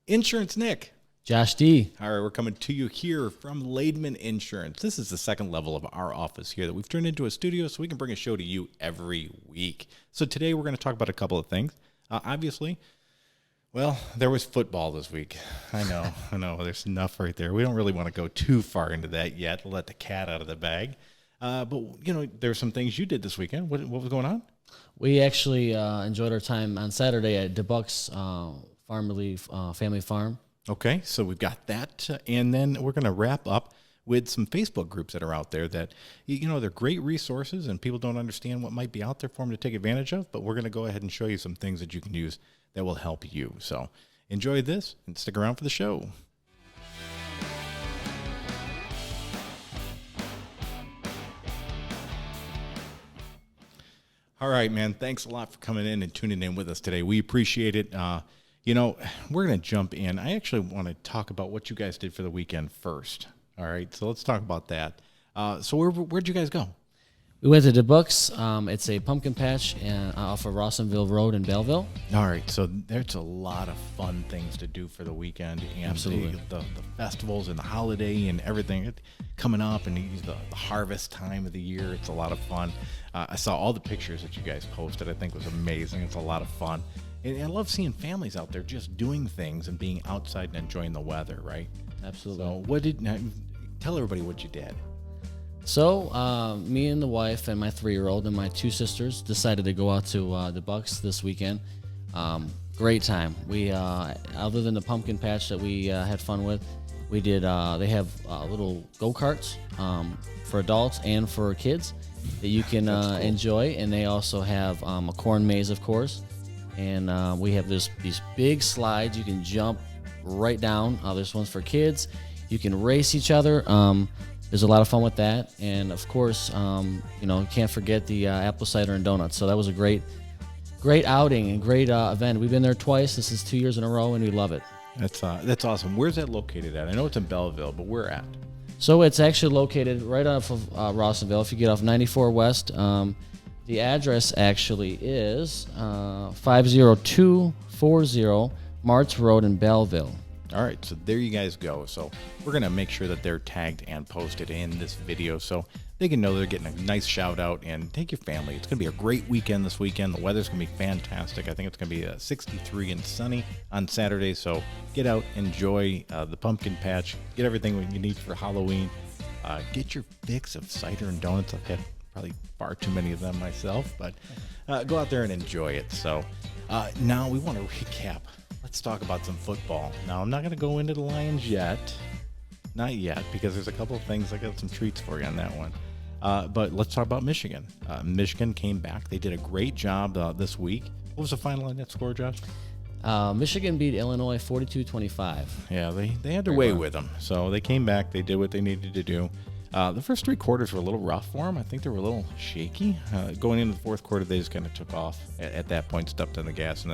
Insurance Nick. JoshD. All right, we're coming to you here from Lineman Insurance. This is the second level of our office here that we've turned into a studio so we can bring a show to you every week. So today we're going to talk about a couple of things. Obviously, well, there was football this week. I know. There's enough right there. We don't really want to go too far into that yet. We'll let the cat out of the bag. But, there's some things you did this weekend. What was going on? We actually enjoyed our time on Saturday at DeBuck's family farm. Okay, so we've got that. And then we're going to wrap up with some Facebook groups that are out there that, they're great resources and people don't understand what might be out there for them to take advantage of. But we're going to go ahead and show you some things that you can use that will help you. So enjoy this and stick around for the show. All right, man. Thanks a lot for coming in and tuning in with us today. We appreciate it. We're going to jump in. I actually want to talk about what you guys did for the weekend first. All right, so let's talk about that. So where'd you guys go? We went to DeBuck's. It's a pumpkin patch off of Rawsonville Road in Belleville. All right, so there's a lot of fun things to do for the weekend. And absolutely. The festivals and the holiday and everything coming up and the harvest time of the year. It's a lot of fun. I saw all the pictures that you guys posted. I think it was amazing. It's a lot of fun. And I love seeing families out there just doing things and being outside and enjoying the weather, right? Absolutely. So tell everybody what you did. So me and the wife and my 3-year-old and my 2 sisters decided to go out to DeBuck's this weekend. Great time. We other than the pumpkin patch that we had fun with, we did. They have little go-karts for adults and for kids that you can cool. Enjoy, and they also have a corn maze, of course. And we have these big slides you can jump right down. There's ones for kids. You can race each other. There's a lot of fun with that. And, of course, can't forget the apple cider and donuts. So that was a great outing and great event. We've been there twice. This is 2 years in a row, and we love it. That's awesome. Where's that located at? I know it's in Belleville, but where at? So it's actually located right off of Rawsonville. If you get off 94 West, the address actually is 50240 Martz Road in Belleville. All right, so there you guys go. So we're going to make sure that they're tagged and posted in this video so they can know they're getting a nice shout out, and take your family. It's going to be a great weekend this weekend. The weather's going to be fantastic. I think it's going to be 63 and sunny on Saturday. So get out, enjoy the pumpkin patch, get everything you need for Halloween. Get your fix of cider and donuts. I've had probably far too many of them myself, but go out there and enjoy it. So now we want to recap. Let's talk about some football. Now, I'm not going to go into the Lions yet. Not yet, because there's a couple of things. I got some treats for you on that one. But let's talk about Michigan. Michigan came back. They did a great job this week. What was the final on that score, Josh? Michigan beat Illinois 42-25. Yeah, they had their way with them. So they came back. They did what they needed to do. The first 3 quarters were a little rough for them. I think they were a little shaky. Going into the fourth quarter, they just kind of took off. At that point, stepped on the gas,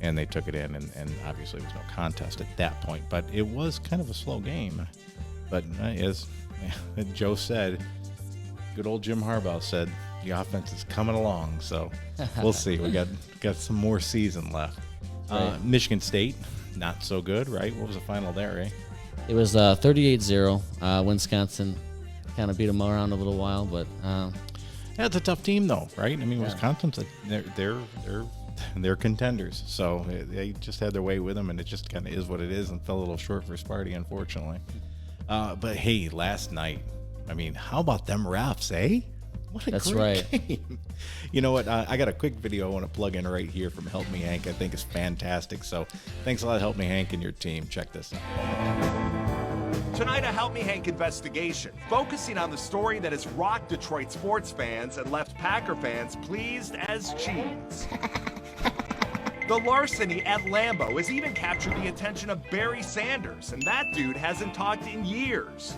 and they took it in, and obviously it was no contest at that point. But it was kind of a slow game. But as Joe said, good old Jim Harbaugh said, the offense is coming along. So we'll see. We got some more season left. Right. Michigan State, not so good, right? What was the final there, eh? It was 38-0. Wisconsin kind of beat them around a little while, but that's a tough team, though, right? I mean, yeah. Wisconsin's they're contenders, so they just had their way with them, and it just kind of is what it is, and fell a little short for Sparty, unfortunately. But hey, last night, I mean, how about them refs, eh? What a great game. You know what? I got a quick video I want to plug in right here from Help Me Hank. I think it's fantastic. So thanks a lot, Help Me Hank, and your team. Check this out. Tonight, a Help Me Hank investigation, focusing on the story that has rocked Detroit sports fans and left Packer fans pleased as cheese. The larceny at Lambeau has even captured the attention of Barry Sanders, and that dude hasn't talked in years.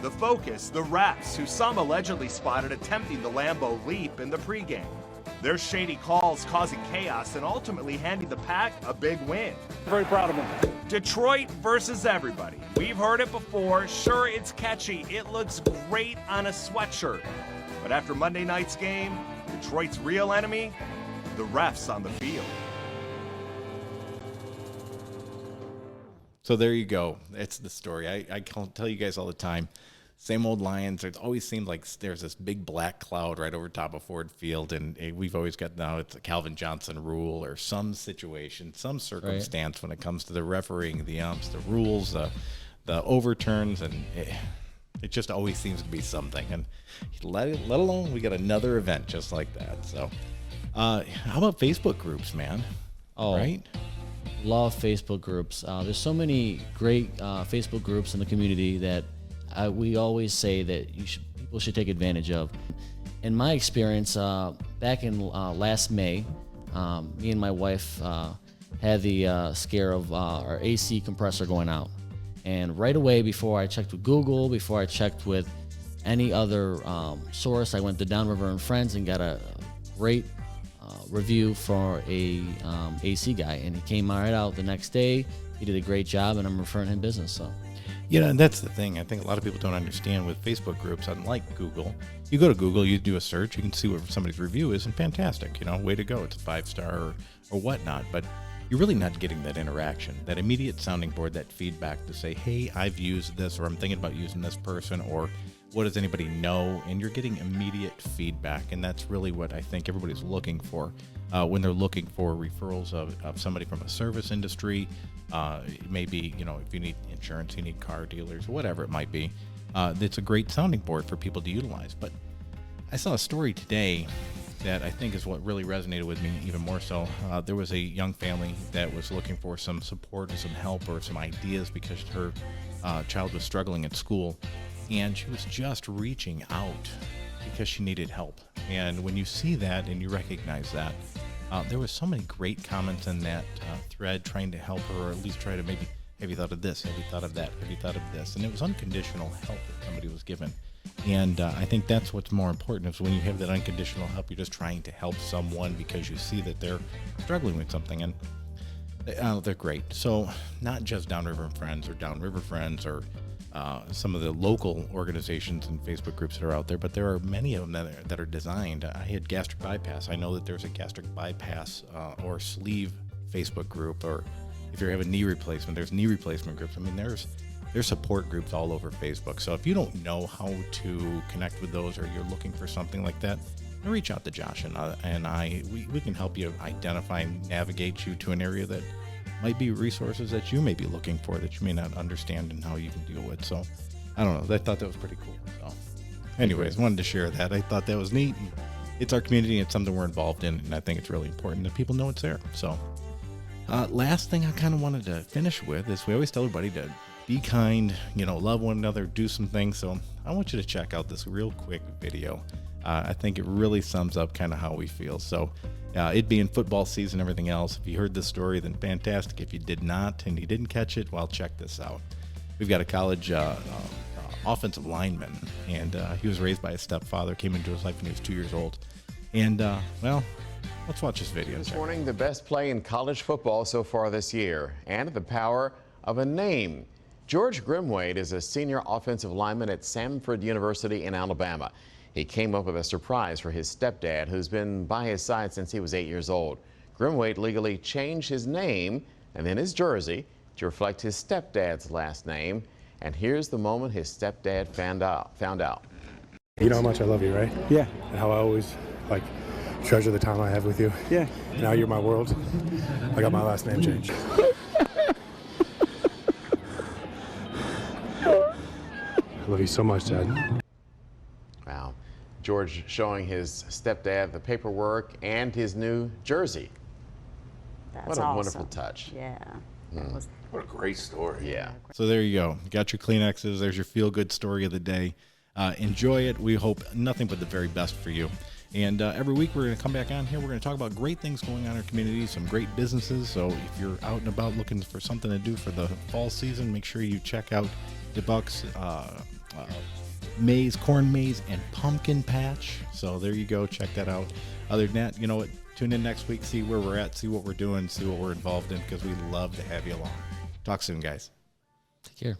The focus, the refs, who some allegedly spotted attempting the Lambeau leap in the pregame. Their shady calls causing chaos and ultimately handing the Pack a big win. Very proud of them. Detroit versus everybody. We've heard it before. Sure, it's catchy. It looks great on a sweatshirt. But after Monday night's game, Detroit's real enemy, the refs on the field. So there you go. That's the story. I can tell you guys all the time. Same old Lions. It always seems like there's this big black cloud right over top of Ford Field, and we've always got now it's a Calvin Johnson rule or some situation, some circumstance when it comes to the refereeing, the umps, the rules, the overturns, and it just always seems to be something. And let alone we got another event just like that. So how about Facebook groups, man? Oh, right? Love Facebook groups. There's so many great Facebook groups in the community that we always say that people should take advantage of. In my experience, back in last May, me and my wife had the scare of our AC compressor going out. And right away, before I checked with Google, before I checked with any other source, I went to Downriver and Friends and got a great review for a AC guy. And he came right out the next day. He did a great job, and I'm referring him business. So. You know, and that's the thing. I think a lot of people don't understand with Facebook groups, unlike Google. You go to Google, you do a search, you can see what somebody's review is, and fantastic. You know, way to go. It's a 5-star or whatnot. But you're really not getting that interaction, that immediate sounding board, that feedback to say, hey, I've used this, or I'm thinking about using this person, or what does anybody know? And you're getting immediate feedback. And that's really what I think everybody's looking for when they're looking for referrals of somebody from a service industry. Maybe, you know, if you need insurance, you need car dealers, whatever it might be. It's a great sounding board for people to utilize. But I saw a story today that I think is what really resonated with me even more so. There was a young family that was looking for some support and some help or some ideas because her child was struggling at school, and she was just reaching out because she needed help. And when you see that and you recognize that, there was so many great comments in that thread trying to help her, or at least try to maybe, have you thought of this? Have you thought of that? Have you thought of this? And it was unconditional help that somebody was given. And I think that's what's more important, is when you have that unconditional help, you're just trying to help someone because you see that they're struggling with something. And they're great. So not just Downriver and Friends or Downriver Friends or some of the local organizations and Facebook groups that are out there, but there are many of them that are designed. I had gastric bypass. I know that there's a gastric bypass or sleeve Facebook group, or if you have a knee replacement, there's knee replacement groups. I mean, there's support groups all over Facebook. So if you don't know how to connect with those, or you're looking for something like that, reach out to Josh and we can help you identify and navigate you to an area that might be resources that you may be looking for that you may not understand and how you can deal with. So I don't know. I thought that was pretty cool. So anyways, wanted to share that. I thought that was neat. And it's our community. It's something we're involved in, and I think it's really important that people know it's there. So last thing I kind of wanted to finish with is we always tell everybody to be kind, love one another, do some things. So I want you to check out this real quick video. I think it really sums up kind of how we feel. So it being football season, everything else, if you heard this story, then fantastic. If you did not and you didn't catch it, well, check this out. We've got a college offensive lineman, and he was raised by his stepfather, came into his life when he was 2 years old. And, let's watch this video. This morning, the best play in college football so far this year, and the power of a name. George Grimwade is a senior offensive lineman at Samford University in Alabama. He came up with a surprise for his stepdad, who's been by his side since he was 8 years old. Grimwade legally changed his name and then his jersey to reflect his stepdad's last name. And here's the moment his stepdad found out. You know how much I love you, right? Yeah. And how I always, treasure the time I have with you. Yeah. Now you're my world. I got my last name changed. I love you so much, Dad. Wow. George showing his stepdad the paperwork and his new jersey. That's what a awesome. wonderful touch. Yeah. That was What a great story. Yeah. So there you go. Got your Kleenexes. There's your feel-good story of the day. Enjoy it. We hope nothing but the very best for you. And every week we're going to come back on here. We're going to talk about great things going on in our community, some great businesses. So if you're out and about looking for something to do for the fall season, make sure you check out DeBuck's corn maze, and pumpkin patch. So there you go. Check that out. Other than that, you know what? Tune in next week, see where we're at, see what we're doing, see what we're involved in, because we love to have you along. Talk soon, guys. Take care.